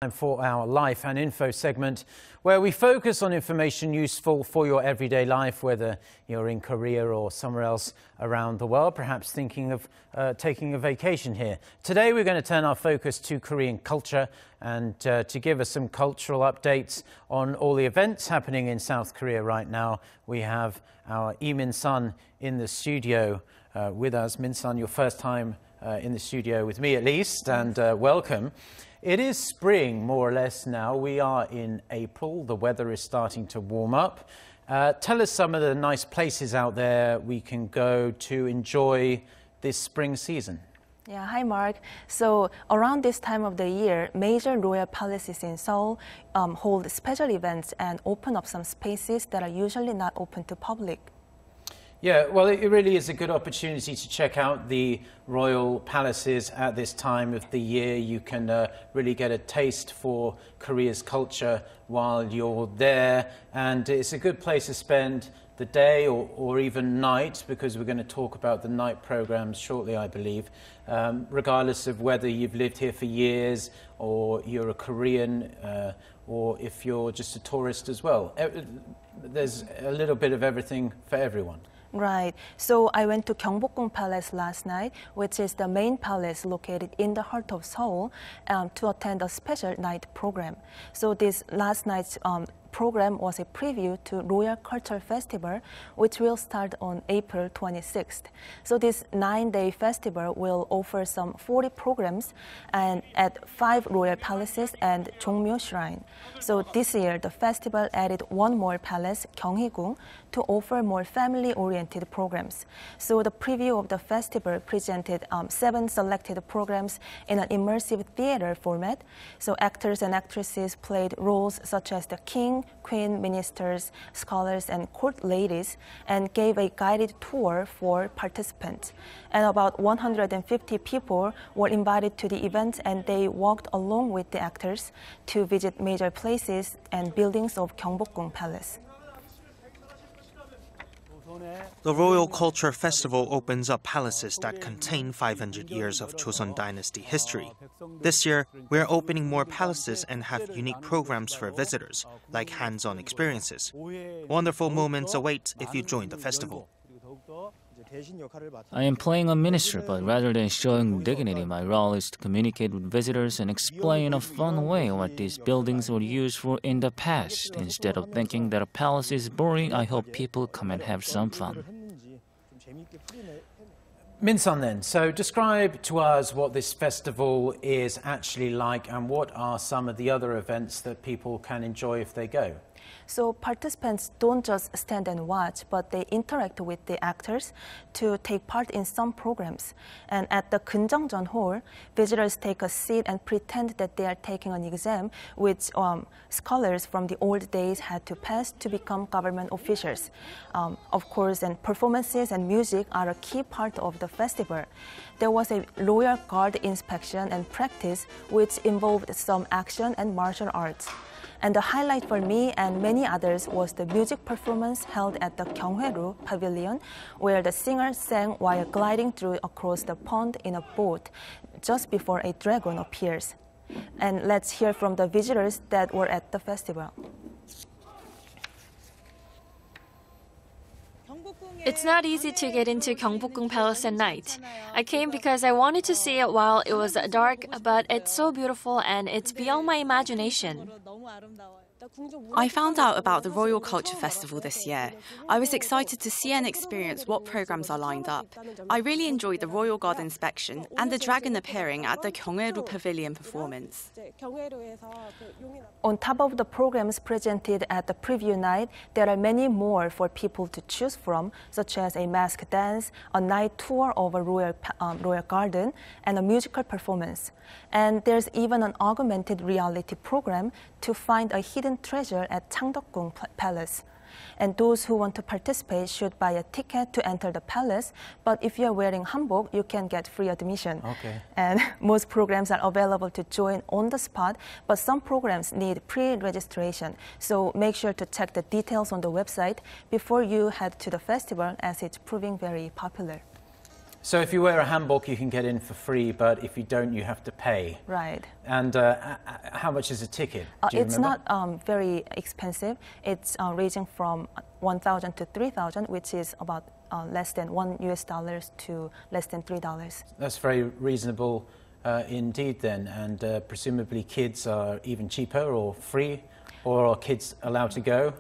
Time for our Life and Info segment, where we focus on information useful for your everyday life, whether you're in Korea or somewhere else around the world, perhaps thinking of taking a vacation here. Today we're going to turn our focus to Korean culture and to give us some cultural updates on all the events happening in South Korea right now. We have our Min-sun in the studio with us. Min-sun, your first time in the studio with me at least, and welcome. It is spring, more or less, now. We are in April. The weather is starting to warm up. Tell us some of the nice places out there we can go to enjoy this spring season. Yeah, hi Mark. So around this time of the year, major royal palaces in Seoul hold special events and open up some spaces that are usually not open to public. Yeah, well, it really is a good opportunity to check out the royal palaces at this time of the year. You can really get a taste for Korea's culture while you're there, and it's a good place to spend the day or even night, because we're going to talk about the night programs shortly, I believe, regardless of whether you've lived here for years or you're a Korean or if you're just a tourist as well. There's a little bit of everything for everyone. Right. So I went to Gyeongbokgung Palace last night, which is the main palace located in the heart of Seoul, to attend a special night program. So this last night's program was a preview to Royal Cultural Festival, which will start on April 26th. So this 9-day festival will offer some 40 programs and at 5 royal palaces and Jongmyo Shrine. So this year, the festival added one more palace, Gyeonghigung, to offer more family-oriented programs. So the preview of the festival presented 7 selected programs in an immersive theater format. So actors and actresses played roles such as the king, queen, ministers, scholars, and court ladies, and gave a guided tour for participants. And about 150 people were invited to the event, and they walked along with the actors to visit major places and buildings of Gyeongbokgung Palace. The Royal Culture Festival opens up palaces that contain 500 years of Joseon Dynasty history. This year, we're opening more palaces and have unique programs for visitors, like hands-on experiences. Wonderful moments await if you join the festival. I am playing a minister, but rather than showing dignity, my role is to communicate with visitors and explain in a fun way what these buildings were used for in the past. Instead of thinking that a palace is boring, I hope people come and have some fun. Min-sun then, so describe to us what this festival is actually like and what are some of the other events that people can enjoy if they go. So participants don't just stand and watch, but they interact with the actors to take part in some programs. And at the Kunjungjeon Hall, visitors take a seat and pretend that they are taking an exam, which scholars from the old days had to pass to become government officials. Of course, and performances and music are a key part of the festival. There was a royal guard inspection and practice, which involved some action and martial arts. And the highlight for me and many others was the music performance held at the Gyeonghaeru Pavilion, where the singer sang while gliding through across the pond in a boat just before a dragon appears. And let's hear from the visitors that were at the festival. It's not easy to get into Gyeongbokgung Palace at night. I came because I wanted to see it while it was dark, but it's so beautiful and it's beyond my imagination. I found out about the Royal Culture Festival this year. I was excited to see and experience what programs are lined up. I really enjoyed the Royal Guard inspection and the dragon appearing at the Gyeonghaeru Pavilion performance. On top of the programs presented at the preview night, there are many more for people to choose from, such as a mask dance, a night tour of a royal garden, and a musical performance. And there's even an augmented reality program to find a hidden treasure at Changdeokgung Palace. And those who want to participate should buy a ticket to enter the palace, but if you're wearing hanbok, you can get free admission. Okay. And most programs are available to join on the spot, but some programs need pre-registration. So make sure to check the details on the website before you head to the festival, as it's proving very popular. So if you wear a hanbok, you can get in for free, but if you don't, you have to pay. Right. And how much is a ticket? Do you It's remember? not very expensive. It's ranging from 1,000 to 3,000, which is about less than $1 to less than $3. That's very reasonable indeed then, and presumably kids are even cheaper or free, or are kids allowed to go?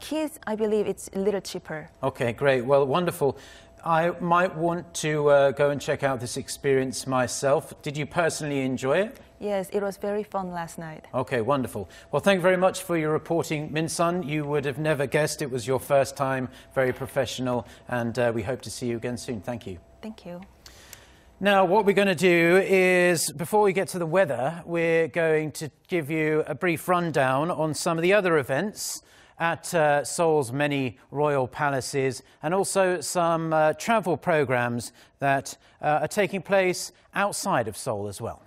Kids, I believe it's a little cheaper. Okay, great. Well, wonderful. I might want to go and check out this experience myself. Did you personally enjoy it? Yes, it was very fun last night. Okay, wonderful. Well, thank you very much for your reporting, Min-sun. You would have never guessed it was your first time, very professional, and we hope to see you again soon. Thank you. Thank you. Now, what we're going to do is, before we get to the weather, we're going to give you a brief rundown on some of the other events at Seoul's many royal palaces, and also some travel programs that are taking place outside of Seoul as well.